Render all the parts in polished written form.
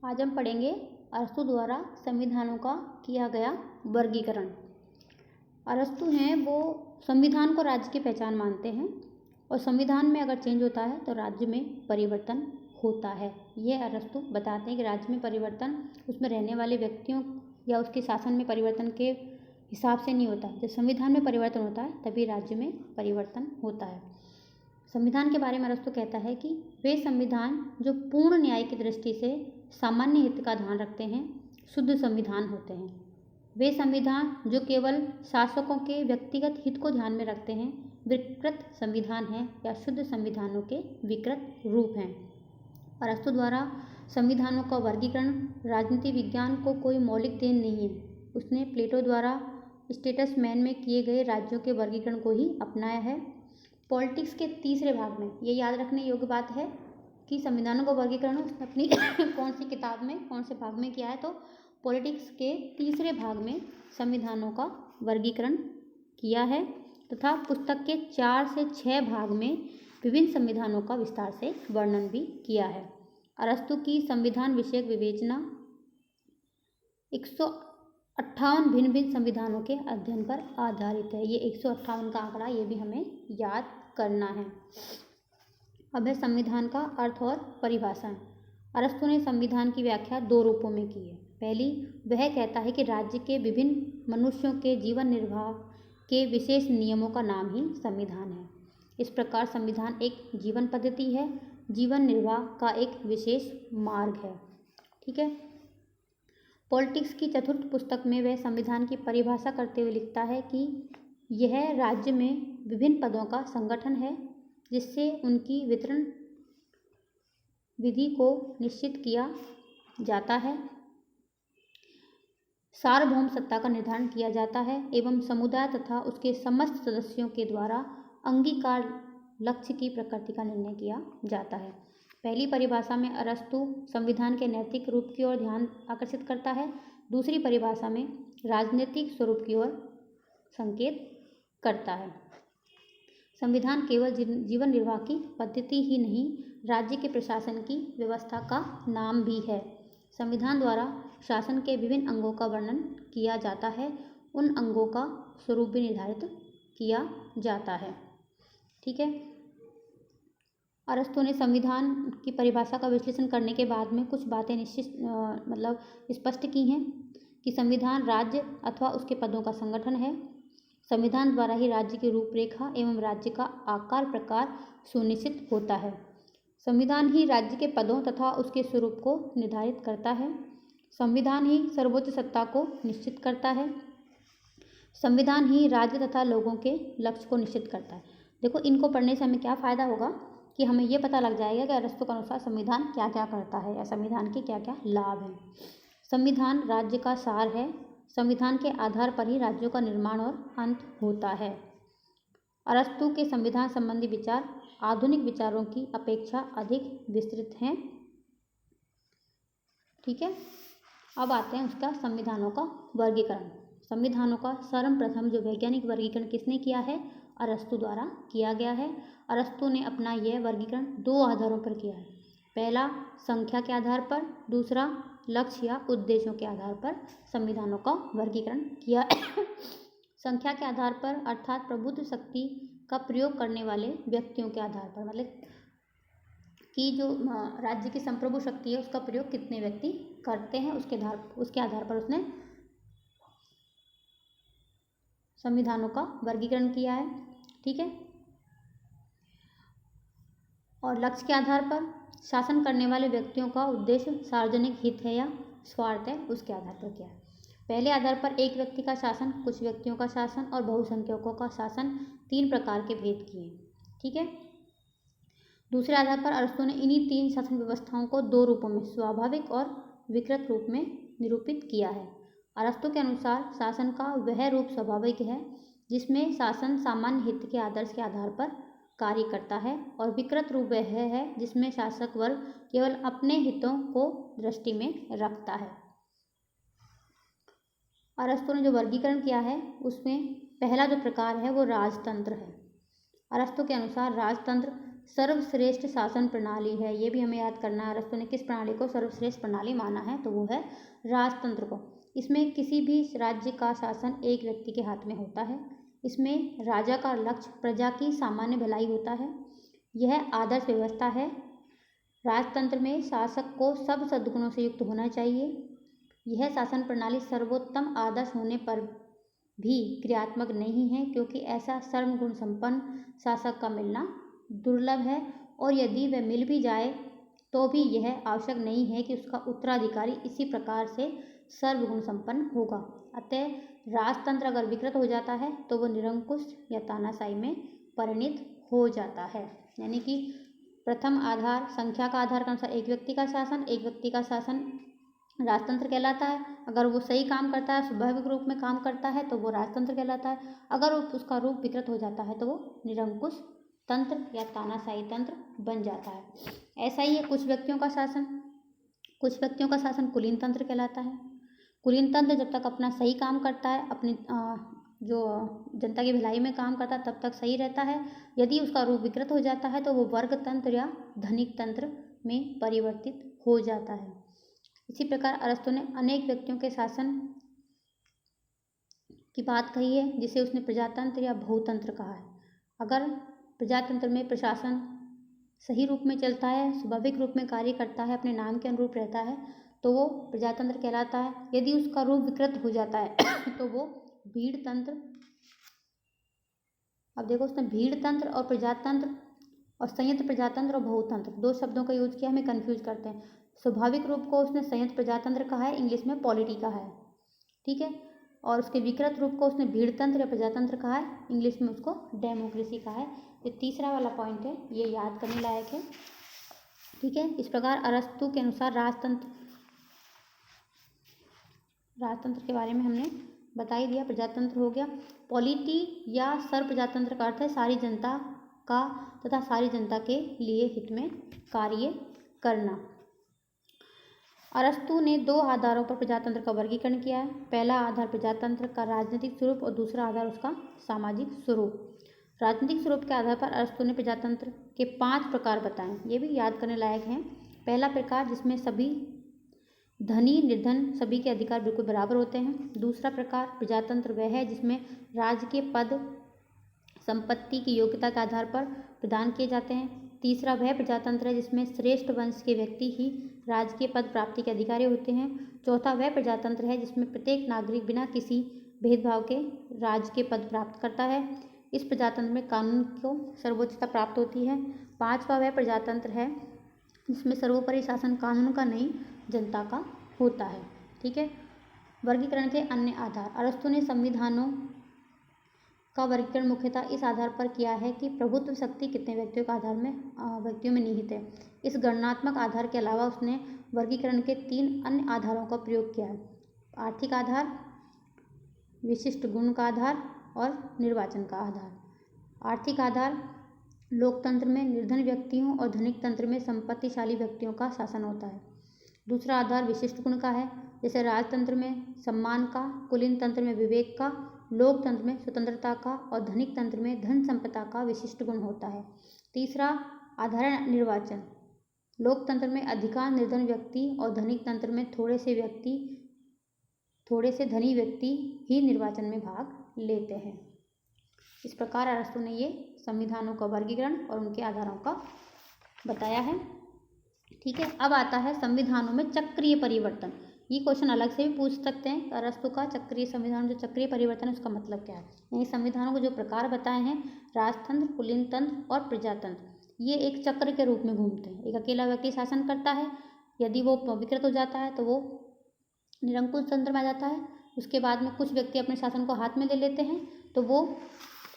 आज हम पढ़ेंगे अरस्तु द्वारा संविधानों का किया गया वर्गीकरण। अरस्तु हैं वो संविधान को राज्य की पहचान मानते हैं और संविधान में अगर चेंज होता है तो राज्य में परिवर्तन होता है। ये अरस्तु बताते हैं कि राज्य में परिवर्तन उसमें रहने वाले व्यक्तियों या उसके शासन में परिवर्तन के हिसाब से नहीं होता है। जब संविधान में परिवर्तन होता है तभी राज्य में परिवर्तन होता है। संविधान के बारे में अरस्तु कहता है कि वे संविधान जो पूर्ण न्याय की दृष्टि से सामान्य हित का ध्यान रखते हैं शुद्ध संविधान होते हैं। वे संविधान जो केवल शासकों के व्यक्तिगत हित को ध्यान में रखते हैं विकृत संविधान हैं या शुद्ध संविधानों के विकृत रूप हैं। अरस्तु द्वारा संविधानों का वर्गीकरण राजनीति विज्ञान को कोई मौलिक देन नहीं है। उसने प्लेटो द्वारा स्टेटस मैन में किए गए राज्यों के वर्गीकरण को ही अपनाया है। पॉलिटिक्स के तीसरे भाग में ये याद रखने योग्य बात है कि संविधानों का वर्गीकरण उसने अपनी कौन सी किताब में कौन से भाग में किया है, तो पॉलिटिक्स के तीसरे भाग में संविधानों का वर्गीकरण किया है तथा पुस्तक के 4 से 6 भाग में विभिन्न संविधानों का विस्तार से वर्णन भी किया है। अरस्तु की संविधान विषयक विवेचना 158 भिन्न भिन्न संविधानों के अध्ययन पर आधारित है। ये 158 का आंकड़ा ये भी हमें याद करना है। अब है संविधान का अर्थ और परिभाषाएं। अरस्तु ने संविधान की व्याख्या 2 रूपों में की है। पहली, वह कहता है कि राज्य के विभिन्न मनुष्यों के जीवन निर्वाह के विशेष नियमों का नाम ही संविधान है। इस प्रकार संविधान एक जीवन पद्धति है, जीवन निर्वाह का एक विशेष मार्ग है। ठीक है। पॉलिटिक्स की चतुर्थ पुस्तक में वह संविधान की परिभाषा करते हुए लिखता है कि यह राज्य में विभिन्न पदों का संगठन है जिससे उनकी वितरण विधि को निश्चित किया जाता है, सार्वभौम सत्ता का निर्धारण किया जाता है एवं समुदाय तथा उसके समस्त सदस्यों के द्वारा अंगीकार लक्ष्य की प्रकृति का निर्णय किया जाता है। पहली परिभाषा में अरस्तु संविधान के नैतिक रूप की ओर ध्यान आकर्षित करता है। दूसरी परिभाषा में राजनीतिक स्वरूप की ओर संकेत करता है। संविधान केवल जीवन निर्वाह की पद्धति ही नहीं, राज्य के प्रशासन की व्यवस्था का नाम भी है। संविधान द्वारा शासन के विभिन्न अंगों का वर्णन किया जाता है, उन अंगों का स्वरूप भी निर्धारित किया जाता है। ठीक है। अरस्तु ने संविधान की परिभाषा का विश्लेषण करने के बाद में कुछ बातें स्पष्ट की हैं कि संविधान राज्य अथवा उसके पदों का संगठन है। संविधान द्वारा ही राज्य की रूपरेखा एवं राज्य का आकार प्रकार सुनिश्चित होता है। संविधान ही राज्य के पदों तथा उसके स्वरूप को निर्धारित करता है। संविधान ही सर्वोच्च सत्ता को निश्चित करता है। संविधान ही राज्य तथा लोगों के लक्ष्य को निश्चित करता है। देखो, इनको पढ़ने से हमें क्या फ़ायदा होगा कि हमें ये पता लग जाएगा कि अरस्तु के अनुसार संविधान क्या क्या करता है या संविधान के क्या क्या लाभ हैं। संविधान राज्य का सार है। संविधान के आधार पर ही राज्यों का निर्माण और अंत होता है। अरस्तु के संविधान संबंधी विचार आधुनिक विचारों की अपेक्षा अधिक विस्तृत हैं। ठीक है। अब आते हैं उसका संविधानों का वर्गीकरण। संविधानों का सर्वप्रथम जो वैज्ञानिक वर्गीकरण किसने किया है? अरस्तु द्वारा किया गया है। अरस्तु ने अपना यह वर्गीकरण 2 आधारों पर किया है। पहला, संख्या के आधार पर, दूसरा लक्ष्य या उद्देश्यों के आधार पर संविधानों का वर्गीकरण किया। संख्या के आधार पर अर्थात प्रभुत्व शक्ति का प्रयोग करने वाले व्यक्तियों के आधार पर, मतलब कि जो राज्य की संप्रभु शक्ति है उसका प्रयोग कितने व्यक्ति करते हैं उसके आधार पर उसने संविधानों का वर्गीकरण किया है। ठीक है। और लक्ष्य के आधार पर शासन करने वाले व्यक्तियों का उद्देश्य सार्वजनिक हित है या स्वार्थ है, उसके आधार पर किया है। पहले आधार पर एक व्यक्ति का शासन, कुछ व्यक्तियों का शासन और बहुसंख्यकों का शासन, 3 प्रकार के भेद किए। ठीक है। दूसरे आधार पर अरस्तु ने इन्हीं 3 शासन व्यवस्थाओं को 2 रूपों में, स्वाभाविक और विकृत रूप में निरूपित किया है। अरस्तु के अनुसार शासन का वह रूप स्वाभाविक है जिसमें शासन सामान्य हित के आदर्श के आधार पर कार्य करता है, और विकृत रूप वह है जिसमें शासक वर्ग केवल अपने हितों को दृष्टि में रखता है। अरस्तु ने जो वर्गीकरण किया है उसमें पहला जो प्रकार है वो राजतंत्र है। अरस्तु के अनुसार राजतंत्र सर्वश्रेष्ठ शासन प्रणाली है। ये भी हमें याद करना है। अरस्तु ने किस प्रणाली को सर्वश्रेष्ठ प्रणाली माना है? तो वो है राजतंत्र को। इसमें किसी भी राज्य का शासन एक व्यक्ति के हाथ में होता है। इसमें राजा का लक्ष्य प्रजा की सामान्य भलाई होता है। यह आदर्श व्यवस्था है। राजतंत्र में शासक को सब सद्गुणों से युक्त होना चाहिए। यह शासन प्रणाली सर्वोत्तम आदर्श होने पर भी क्रियात्मक नहीं है, क्योंकि ऐसा सर्वगुण संपन्न शासक का मिलना दुर्लभ है, और यदि वह मिल भी जाए तो भी यह आवश्यक नहीं है कि उसका उत्तराधिकारी इसी प्रकार से सर्वगुण संपन्न होगा। अतः राजतंत्र अगर विकृत हो जाता है तो वह निरंकुश या तानाशाही में परिणित हो जाता है। यानी कि प्रथम आधार, संख्या का आधार के अनुसार एक व्यक्ति का शासन राजतंत्र कहलाता है। अगर वो सही काम करता है, स्वाभाविक रूप में काम करता है, तो वो राजतंत्र कहलाता है। अगर उसका रूप विकृत हो जाता है तो वो निरंकुश तंत्र या तानाशाही तंत्र बन जाता है। ऐसा ही है कुछ व्यक्तियों का शासन कुलीन तंत्र कहलाता है। कुलीन तंत्र जब तक अपना सही काम करता है, अपनी जो जनता की भलाई में काम करता है, तब तक सही रहता है। यदि उसका रूप विकृत हो जाता है तो वो वर्ग तंत्र या धनिक तंत्र में परिवर्तित हो जाता है। इसी प्रकार अरस्तु ने अनेक व्यक्तियों के शासन की बात कही है, जिसे उसने प्रजातंत्र या बहुतंत्र कहा है। अगर प्रजातंत्र में प्रशासन सही रूप में चलता है, स्वाभाविक रूप में कार्य करता है, अपने नाम के अनुरूप रहता है, तो वो प्रजातंत्र कहलाता है। यदि उसका रूप विकृत हो जाता है तो वो भीड़ तंत्र। अब देखो, उसने भीड़ तंत्र और प्रजातंत्र और संयंत्र प्रजातंत्र और बहुतंत्र दो शब्दों का यूज किया, हमें कंफ्यूज करते हैं। स्वाभाविक रूप को उसने संयंत्र प्रजातंत्र कहा है, इंग्लिश में पॉलिटी कहा है, ठीक है। और उसके विकृत रूप को उसने भीड़ तंत्र या प्रजातंत्र कहा है, इंग्लिश में उसको डेमोक्रेसी कहा है। जो तीसरा वाला पॉइंट है ये याद करने लायक है, ठीक है। इस प्रकार अरस्तु के अनुसार राजतंत्र के बारे में हमने बता ही दिया। प्रजातंत्र हो गया। पॉलिटी या सर्व प्रजातंत्र का अर्थ है सारी जनता का तथा सारी जनता के लिए हित में कार्य करना। अरस्तु ने दो आधारों पर प्रजातंत्र का वर्गीकरण किया है। पहला आधार प्रजातंत्र का राजनीतिक स्वरूप और दूसरा आधार उसका सामाजिक स्वरूप। राजनीतिक स्वरूप के आधार पर अरस्तु ने प्रजातंत्र के 5 प्रकार बताए, ये भी याद करने लायक हैं। पहला प्रकार जिसमें सभी धनी निर्धन सभी के अधिकार बिल्कुल बराबर होते हैं। दूसरा प्रकार प्रजातंत्र वह है जिसमें राजकीय पद संपत्ति की योग्यता के आधार पर प्रदान किए जाते हैं। तीसरा वह प्रजातंत्र है जिसमें श्रेष्ठ वंश के व्यक्ति ही राजकीय पद प्राप्ति के अधिकारी होते हैं। चौथा वह प्रजातंत्र है जिसमें प्रत्येक नागरिक बिना किसी भेदभाव के राजकीय पद प्राप्त करता है। इस प्रजातंत्र में कानून को सर्वोच्चता प्राप्त होती है। पांचवा वह प्रजातंत्र है जिसमें सर्वोपरि शासन कानून का नहीं जनता का होता है, ठीक है। वर्गीकरण के अन्य आधार। अरस्तु ने संविधानों का वर्गीकरण मुख्यतः इस आधार पर किया है कि प्रभुत्व शक्ति कितने व्यक्तियों में निहित है। इस गणनात्मक आधार के अलावा उसने वर्गीकरण के 3 अन्य आधारों का प्रयोग किया है। आर्थिक आधार, विशिष्ट गुण का आधार और निर्वाचन का आधार। आर्थिक आधार लोकतंत्र में निर्धन व्यक्तियों और धनिक तंत्र में संपत्तिशाली व्यक्तियों का शासन होता है। दूसरा आधार विशिष्ट गुण का है, जैसे राजतंत्र में सम्मान का, कुलीन तंत्र में विवेक का, लोकतंत्र में स्वतंत्रता का और धनिक तंत्र में धन संपदा का विशिष्ट गुण होता है। तीसरा आधार है निर्वाचन। लोकतंत्र में अधिकांश निर्धन व्यक्ति और धनिक तंत्र में थोड़े से धनी व्यक्ति ही निर्वाचन में भाग लेते हैं। इस प्रकार अरस्तु ने ये संविधानों का वर्गीकरण और उनके आधारों का बताया है, ठीक है। अब आता है संविधानों में चक्रीय परिवर्तन। ये क्वेश्चन अलग से भी पूछ सकते हैं। अरस्तु का चक्रीय संविधान, जो चक्रीय परिवर्तन है उसका मतलब क्या है। यानी संविधानों को जो प्रकार बताए हैं, राजतंत्र, कुलीन तंत्र और प्रजातंत्र, ये एक चक्र के रूप में घूमते हैं। एक अकेला व्यक्ति शासन करता है, यदि वो विकृत हो जाता है तो वो निरंकुश तंत्र में आ जाता है। उसके बाद में कुछ व्यक्ति अपने शासन को हाथ में ले लेते हैं तो वो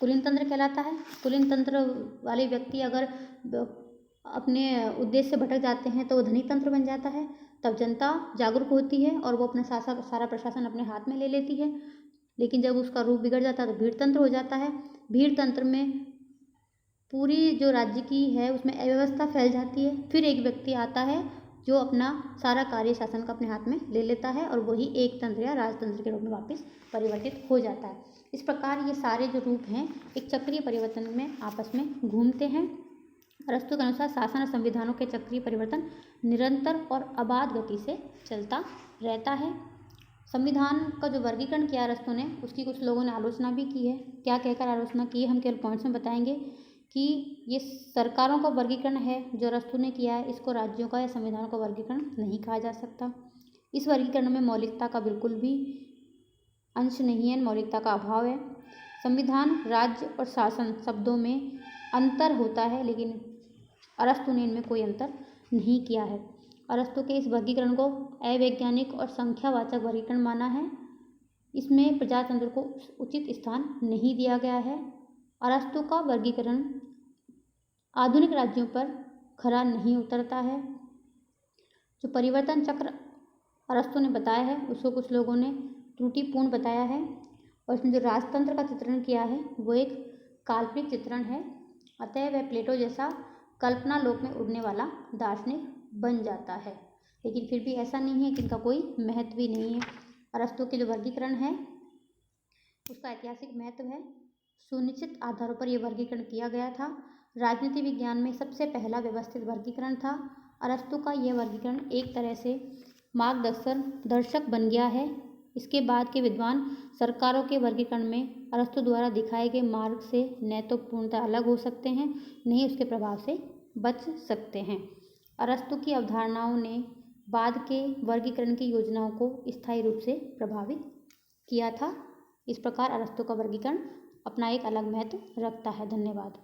कुलीन तंत्र कहलाता है। कुलीन तंत्र वाले व्यक्ति अगर अपने उद्देश्य से भटक जाते हैं तो वो धनिक तंत्र बन जाता है। तब जनता जागरूक होती है और वो अपना सारा प्रशासन अपने हाथ में ले लेती है। लेकिन जब उसका रूप बिगड़ जाता है तो भीड़ तंत्र हो जाता है। भीड़ तंत्र में पूरी जो राज्य की है उसमें अव्यवस्था फैल जाती है। फिर एक व्यक्ति आता है जो अपना सारा कार्य शासन का अपने हाथ में ले लेता है और वही एक तंत्र या राजतंत्र के रूप में वापस परिवर्तित हो जाता है। इस प्रकार ये सारे जो रूप हैं एक चक्रीय परिवर्तन में आपस में घूमते हैं अरस्तु के अनुसार शासन और संविधानों के चक्रीय परिवर्तन निरंतर और अबाध गति से चलता रहता है। संविधान का जो वर्गीकरण किया अरस्तु ने, उसकी कुछ लोगों ने आलोचना भी की है। क्या कहकर आलोचना की है, हम केवल पॉइंट्स में बताएंगे कि ये सरकारों का वर्गीकरण है जो अरस्तु ने किया है, इसको राज्यों का या संविधानों का वर्गीकरण नहीं कहा जा सकता। इस वर्गीकरण में मौलिकता का बिल्कुल भी अंश नहीं है, मौलिकता का अभाव है। संविधान, राज्य और शासन शब्दों में अंतर होता है, लेकिन अरस्तु ने इनमें कोई अंतर नहीं किया है। अरस्तु के इस वर्गीकरण को अवैज्ञानिक और संख्यावाचक वर्गीकरण माना है। इसमें प्रजातंत्र को उचित स्थान नहीं दिया गया है। अरस्तु का वर्गीकरण आधुनिक राज्यों पर खरा नहीं उतरता है। जो परिवर्तन चक्र अरस्तु ने बताया है, उसको कुछ लोगों ने त्रुटिपूर्ण बताया है, और इसमें जो राजतंत्र का चित्रण किया है वो एक काल्पनिक चित्रण है। अतः वह प्लेटो जैसा कल्पना लोक में उड़ने वाला दार्शनिक बन जाता है, लेकिन फिर भी ऐसा नहीं है कि इनका कोई महत्व भी नहीं है। अरस्तु के जो वर्गीकरण है उसका ऐतिहासिक महत्व है। सुनिश्चित आधारों पर यह वर्गीकरण किया गया था। राजनीति विज्ञान में सबसे पहला व्यवस्थित वर्गीकरण था। अरस्तु का यह वर्गीकरण एक तरह से मार्गदर्शक बन गया है। इसके बाद के विद्वान सरकारों के वर्गीकरण में अरस्तु द्वारा दिखाए गए मार्ग से न तो पूर्णतः अलग हो सकते हैं, नहीं उसके प्रभाव से बच सकते हैं। अरस्तु की अवधारणाओं ने बाद के वर्गीकरण की योजनाओं को स्थायी रूप से प्रभावित किया था। इस प्रकार अरस्तु का वर्गीकरण अपना एक अलग महत्व रखता है। धन्यवाद।